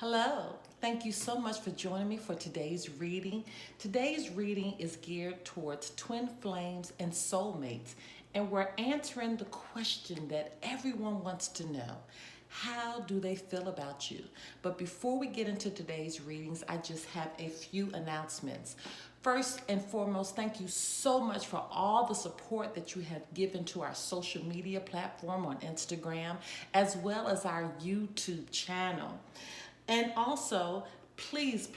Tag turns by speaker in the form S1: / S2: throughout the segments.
S1: Hello, thank you so much for joining me for today's reading. Today's reading is geared towards twin flames and soulmates, and we're answering the question that everyone wants to know. How do they feel about you? But before we get into today's readings, I just have a few announcements. First and foremost, thank you so much for all the support that you have given to our social media platform on Instagram, as well as our YouTube channel. And also, please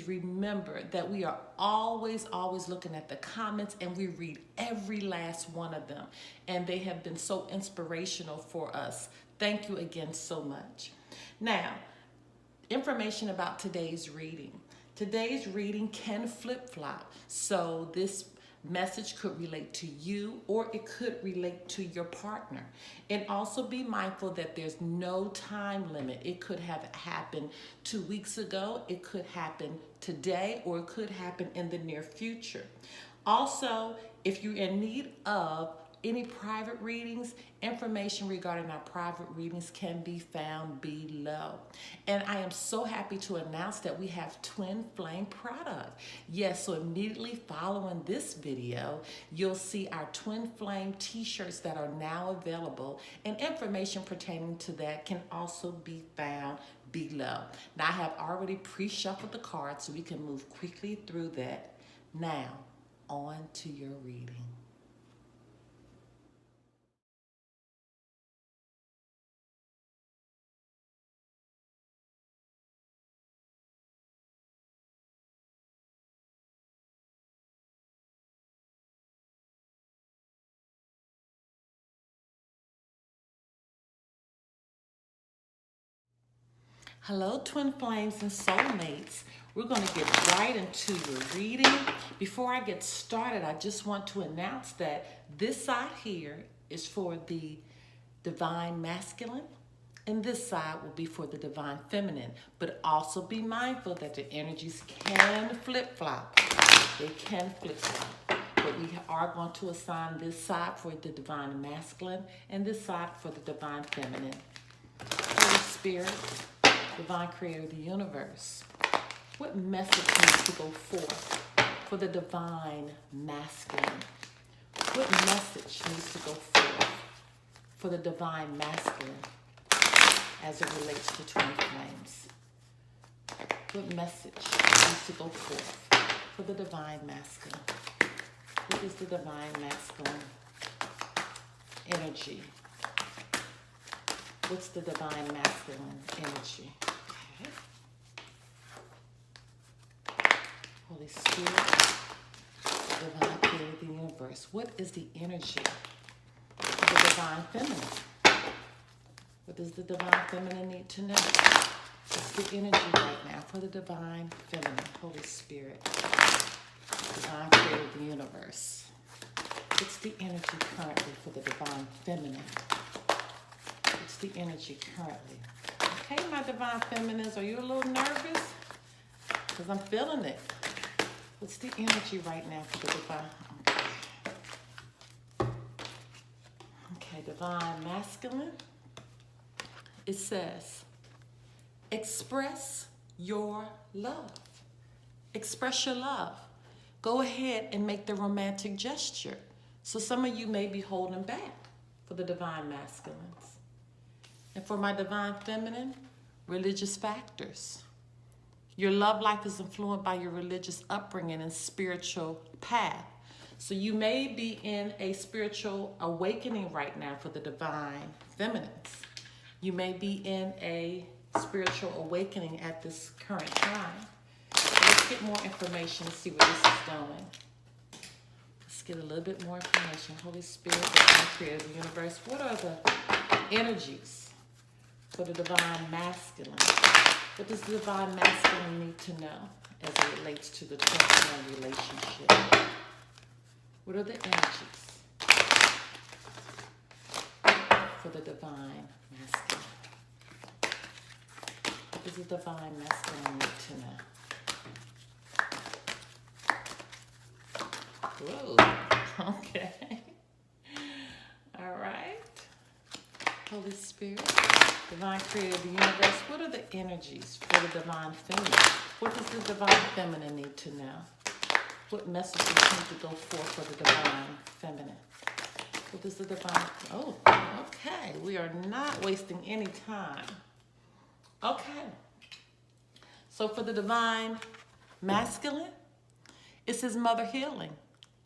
S1: remember that we are always looking at the comments and we read every last one of them. And they have been so inspirational for us. Thank you again so much. Now, information about today's reading. Today's reading can flip-flop. So this message could relate to you or it could relate to your partner. And also be mindful that there's no time limit. It could have happened 2 weeks ago, it could happen today, or it could happen in the near future. Also, if you're in need of any private readings, information regarding our private readings can be found below. And I am so happy to announce that we have twin flame product. Yes, so immediately following this video, you'll see our twin flame t-shirts that are now available, and information pertaining to that can also be found below. Now, I have already pre-shuffled the cards so we can move quickly through that. Now, on to your reading. Hello, twin flames and soulmates. We're going to get right into your reading. Before I get started, I just want to announce that this side here is for the divine masculine, and this side will be for the divine feminine. But also be mindful that the energies can flip-flop. They can flip-flop. But we are going to assign this side for the divine masculine and this side for the divine feminine. Holy Spirit, divine creator of the universe, what message needs to go forth for the divine masculine? What message needs to go forth for the divine masculine as it relates to twin flames? What message needs to go forth for the divine masculine? What is the divine masculine energy? What's the divine masculine energy? Okay. Holy Spirit, divine creator of the universe. What is the energy of the divine feminine? What does the divine feminine need to know? What's the energy right now for the divine feminine? Holy Spirit, divine creator of the universe. What's the energy currently for the divine feminine? What's the energy currently? Okay, my divine feminines, are you a little nervous? Because I'm feeling it. What's the energy right now for the divine? Okay, divine masculine. It says, express your love. Express your love. Go ahead and make the romantic gesture. So some of you may be holding back for the divine masculines. And for my divine feminine, religious factors. Your love life is influenced by your religious upbringing and spiritual path. So you may be in a spiritual awakening right now for the divine feminines. You may be in a spiritual awakening at this current time. Let's get more information and see where this is going. Let's get a little bit more information. Holy Spirit, divine creator of the universe, what are the energies for the divine masculine? What does the divine masculine need to know as it relates to the twin flame relationship? What are the energies for the divine masculine? What does the divine masculine need to know? Whoa, okay. All right. Holy Spirit, divine creator of the universe, what are the energies for the divine feminine? What does the divine feminine need to know? What messages need to go forth for the divine feminine? What does the divine... Oh, okay. We are not wasting any time. Okay. So for the divine masculine, it says mother healing.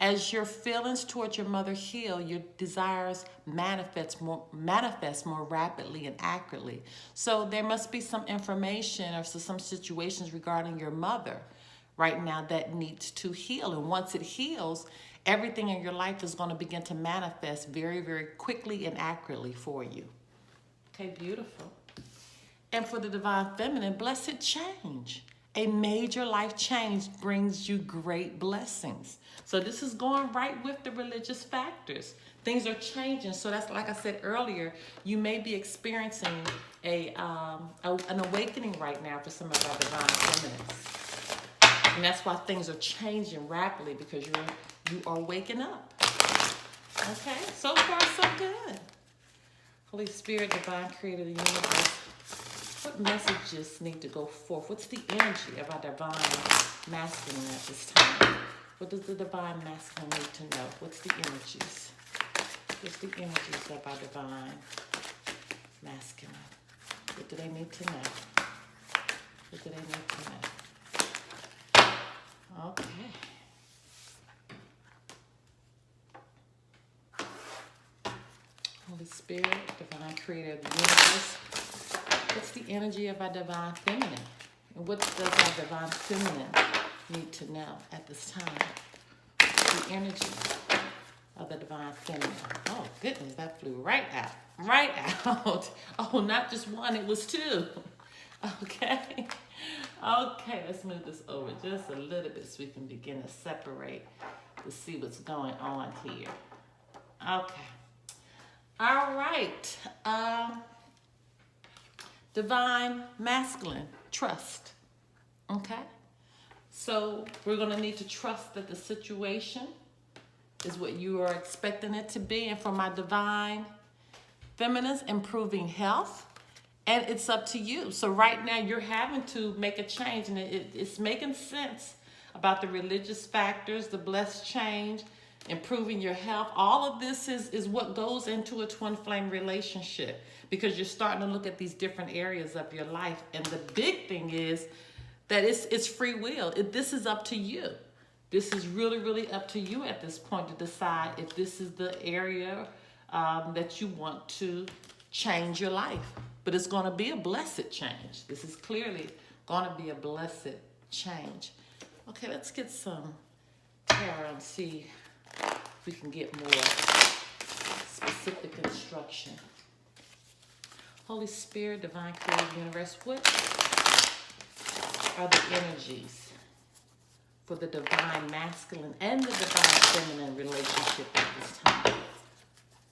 S1: As your feelings towards your mother heal, your desires manifest more rapidly and accurately. So there must be some information or some situations regarding your mother right now that needs to heal. And once it heals, everything in your life is going to begin to manifest very, very quickly and accurately for you. Okay, beautiful. And for the divine feminine, blessed change. A major life change brings you great blessings. So this is going right with the religious factors. Things are changing. So that's, like I said earlier, you may be experiencing an awakening right now for some of our divine feminines. And that's why things are changing rapidly, because you are waking up. Okay, so far so good. Holy Spirit, divine creator of the universe, what messages need to go forth? What's the energy of our divine masculine at this time? What does the divine masculine need to know? What's the energies? What's the energies of our divine masculine? What do they need to know? What do they need to know? Okay. Holy Spirit, divine creator of the universe, what's the energy of our divine feminine? And what does our divine feminine need to know at this time? What's the energy of the divine feminine? Oh, goodness, that flew right out. Right out. Oh, not just one, it was two. Okay. Okay, let's move this over just a little bit so we can begin to separate to see what's going on here. Okay. All right. Divine masculine, trust. Okay? So we're going to need to trust that the situation is what you are expecting it to be. And for my divine feminines, improving health. And it's up to you. So right now you're having to make a change, and it's making sense about the religious factors, the blessed change, improving your health. All of this is what goes into a twin flame relationship, because you're starting to look at these different areas of your life. And the big thing is that it's free will. This is up to you. This is really, really up to you at this point to decide if this is the area that you want to change your life. But it's going to be a blessed change. This is clearly going to be a blessed change. Okay, let's get some tarot and see if we can get more specific instruction. Holy Spirit, divine creator universe, what are the energies for the divine masculine and the divine feminine relationship at this time?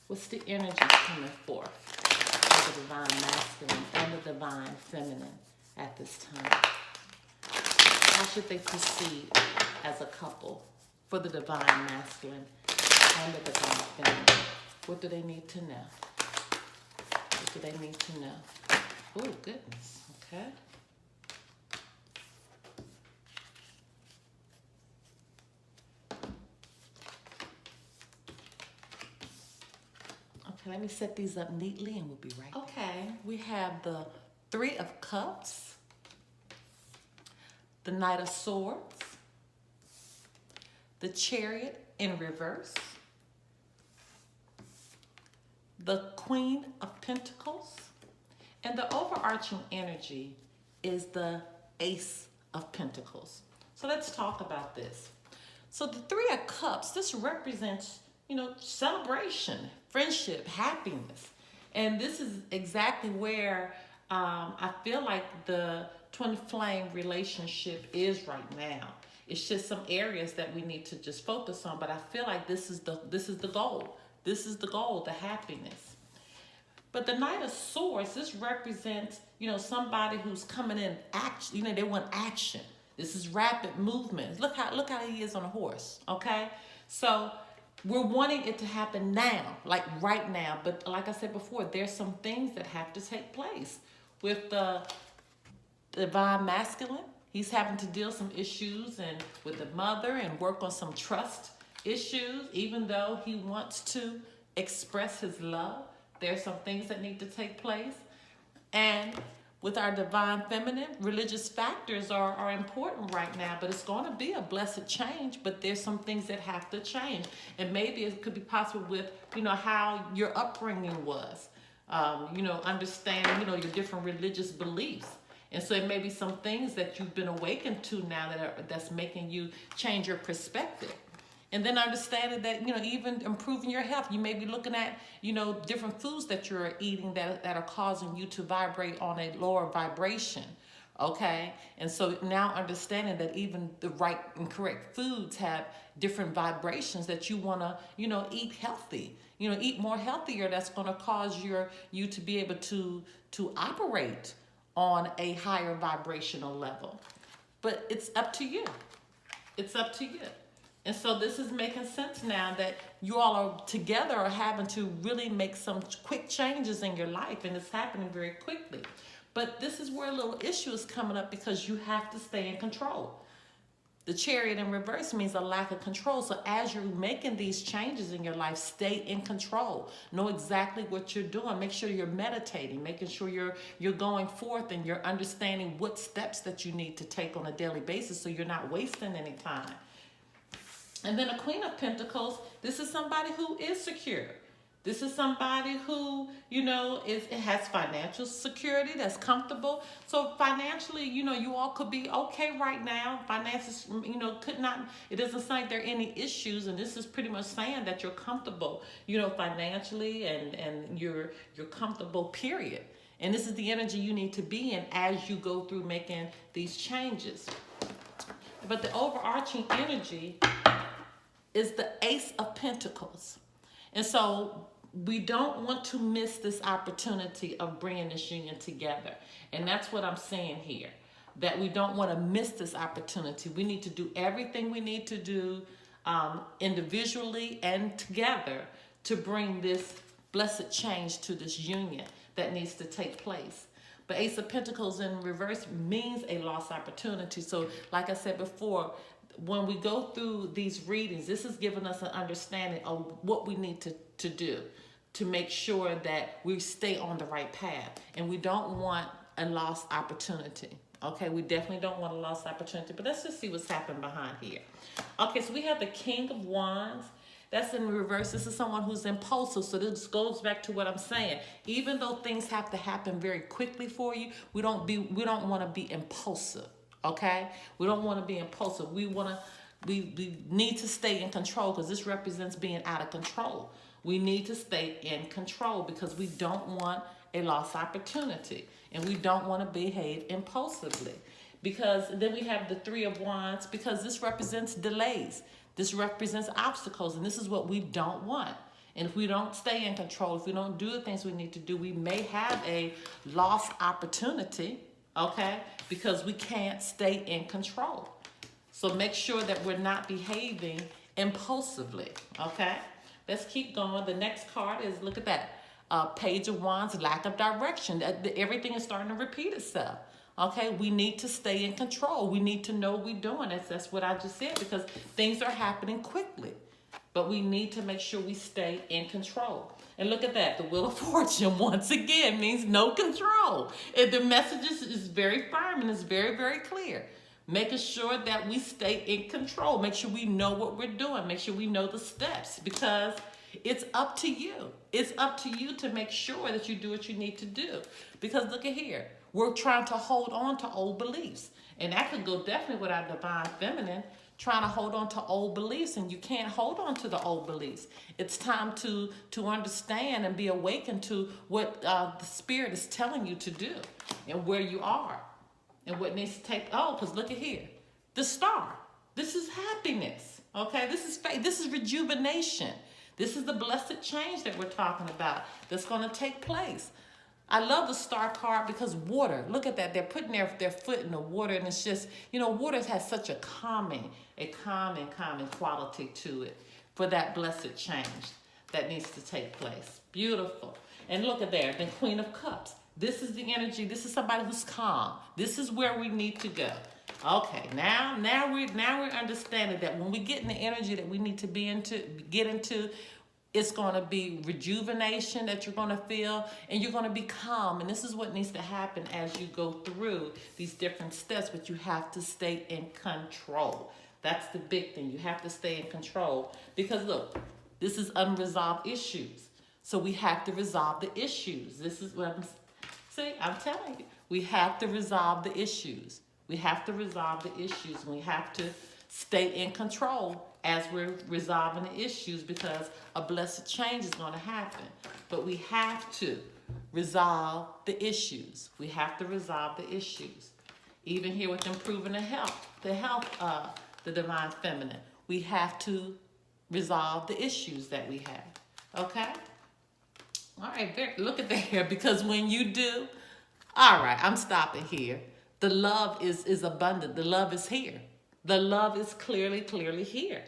S1: What's the energy coming forth for the divine masculine and the divine feminine at this time? How should they proceed as a couple for the divine masculine and the divine feminine? What do they need to know? What do they need to know? Oh, goodness. Okay. Okay, let me set these up neatly and we'll be right back. Okay, we have the Three of Cups, the Knight of Swords, the Chariot in reverse, the Queen of Pentacles, and the overarching energy is the Ace of Pentacles. So let's talk about this. So the Three of Cups, this represents, celebration, friendship, happiness. And this is exactly where I feel like the twin flame relationship is right now. It's just some areas that we need to just focus on, but I feel like this is the goal. This is the goal, the happiness. But the Knight of Swords, this represents, somebody who's coming in action. They want action. This is rapid movement. Look how he is on a horse, okay? So we're wanting it to happen now, like right now. But like I said before, there's some things that have to take place with the divine masculine. He's having to deal some issues and with the mother and work on some trust issues. Even though he wants to express his love, there's some things that need to take place. And with our divine feminine, religious factors are important right now, but it's going to be a blessed change. But there's some things that have to change, and maybe it could be possible with how your upbringing was, understanding your different religious beliefs. And so it may be some things that you've been awakened to now that's making you change your perspective. And then understanding that, even improving your health, you may be looking at, different foods that you're eating that are causing you to vibrate on a lower vibration. Okay. And so now understanding that even the right and correct foods have different vibrations that you want to, eat healthy, eat more healthier. That's going to cause you to be able to operate on a higher vibrational level. But it's up to you. It's up to you. And so this is making sense now that you all are together are having to really make some quick changes in your life, and it's happening very quickly. But this is where a little issue is coming up because you have to stay in control. The Chariot in reverse means a lack of control. So as you're making these changes in your life, stay in control. Know exactly what you're doing. Make sure you're meditating, making sure you're going forth and you're understanding what steps that you need to take on a daily basis so you're not wasting any time. And then a Queen of Pentacles, this is somebody who is secure. This is somebody who, has financial security, that's comfortable. So financially, you all could be okay right now. Finances, it doesn't say there are any issues. And this is pretty much saying that you're comfortable, financially and you're comfortable, period. And this is the energy you need to be in as you go through making these changes. But the overarching energy is the Ace of Pentacles. And so we don't want to miss this opportunity of bringing this union together. And that's what I'm saying here, that we don't want to miss this opportunity. We need to do everything we need to do individually and together to bring this blessed change to this union that needs to take place. But Ace of Pentacles in reverse means a lost opportunity. So like I said before, when we go through these readings, this is giving us an understanding of what we need to do to make sure that we stay on the right path. And we don't want a lost opportunity. Okay, we definitely don't want a lost opportunity. But let's just see what's happening behind here. Okay, so we have the King of Wands. That's in reverse. This is someone who's impulsive. So this goes back to what I'm saying. Even though things have to happen very quickly for you, we don't want to be impulsive. Okay, we don't want to be impulsive. We need to stay in control because this represents being out of control. We need to stay in control because we don't want a lost opportunity and we don't want to behave impulsively. Because then we have the Three of Wands because this represents delays. This represents obstacles, and this is what we don't want. And if we don't stay in control, if we don't do the things we need to do, we may have a lost opportunity. Okay, because we can't stay in control. So make sure that we're not behaving impulsively. Okay, let's keep going. The next card is, look at that, Page of Wands, lack of direction. Everything is starting to repeat itself. Okay, we need to stay in control. We need to know what we're doing. That's what I just said, because things are happening quickly. But we need to make sure we stay in control. And look at that. The Wheel of Fortune, once again, means no control. And the message is very firm and it's very, very clear. Making sure that we stay in control. Make sure we know what we're doing. Make sure we know the steps, because it's up to you. It's up to you to make sure that you do what you need to do. Because look at here. We're trying to hold on to old beliefs. And that could go definitely with our divine feminine, trying to hold on to old beliefs, and you can't hold on to the old beliefs. It's time to understand and be awakened to what the Spirit is telling you to do and where you are and what needs to take. Oh, because look at here. The Star. This is happiness. Okay, this is faith. This is rejuvenation. This is the blessed change that we're talking about that's going to take place. I love the Star card because water, look at that. They're putting their foot in the water, and it's just, water has such a calming quality to it. for that blessed change that needs to take place. Beautiful. And look at there, the Queen of Cups. This is the energy. This is somebody who's calm. This is where we need to go. Okay, now we're understanding that when we get in the energy that we need to get into, it's going to be rejuvenation that you're going to feel, and you're going to be calm. And this is what needs to happen as you go through these different steps, but you have to stay in control. That's the big thing. You have to stay in control because, look, this is unresolved issues. So we have to resolve the issues. This is what I'm telling you. We have to resolve the issues. We have to resolve the issues. We have to stay in control as we're resolving the issues because a blessed change is going to happen. But we have to resolve the issues. We have to resolve the issues. Even here with improving the health the divine feminine, we have to resolve the issues that we have. Okay? All right, look at there, because when you do, all right, I'm stopping here. The love is abundant. The love is here. The love is clearly here.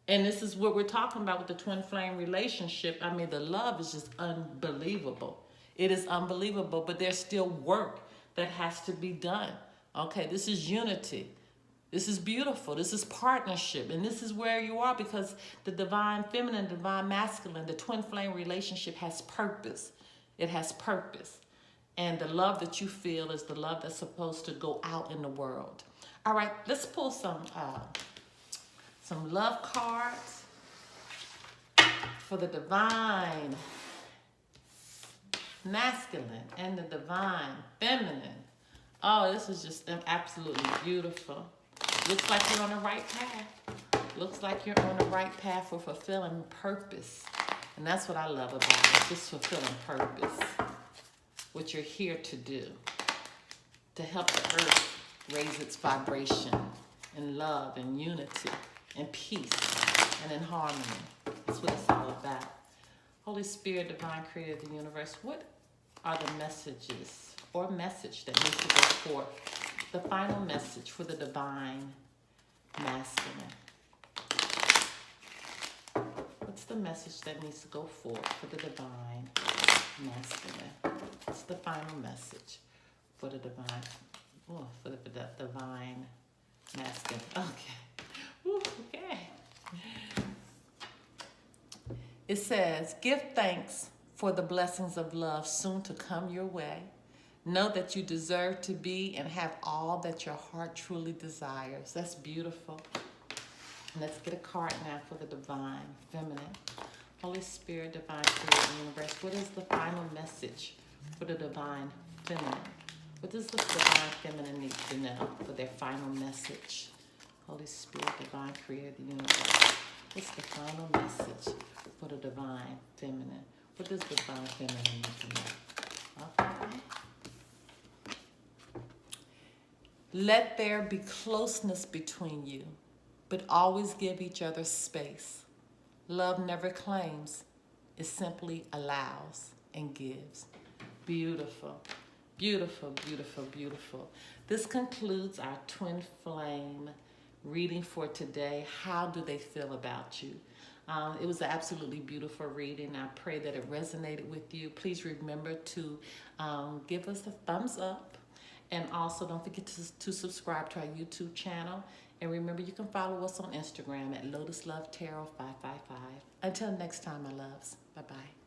S1: And this is what we're talking about with the twin flame relationship. I mean, the love is just unbelievable. It is unbelievable, but there's still work that has to be done. Okay, this is unity. This is beautiful. This is partnership. And this is where you are because the divine feminine, divine masculine, the twin flame relationship has purpose. It has purpose. And the love that you feel is the love that's supposed to go out in the world. All right, let's pull some love cards for the divine masculine and the divine feminine. Oh, this is just absolutely beautiful. Looks like you're on the right path. Looks like you're on the right path for fulfilling purpose. And that's what I love about it, just fulfilling purpose. What you're here to do, to help the earth raise its vibration in love and unity and peace and in harmony. That's what it's all about. Holy Spirit, divine creator of the universe, what are the messages or message that needs to go forth? The final message for the divine masculine. What's the message that needs to go forth for the divine masculine? What's the final message for the divine, for the divine masculine? Okay. Ooh, okay. It says, give thanks for the blessings of love soon to come your way. Know that you deserve to be and have all that your heart truly desires. That's beautiful. Let's get a card now for the divine feminine. Holy Spirit, divine creator of the universe, what is the final message for the divine feminine? What does the divine feminine need to know for their final message? Holy Spirit, divine creator of the universe, what's the final message for the divine feminine? What does the divine feminine need to know? Okay. Let there be closeness between you, but always give each other space. Love never claims, it simply allows and gives. Beautiful, beautiful, beautiful, beautiful. This concludes our twin flame reading for today. How do they feel about you? It was an absolutely beautiful reading. I pray that it resonated with you. Please remember to give us a thumbs up. And also don't forget to subscribe to our YouTube channel. And remember, you can follow us on Instagram at Lotus Love Tarot 555. Until next time, my loves. Bye-bye.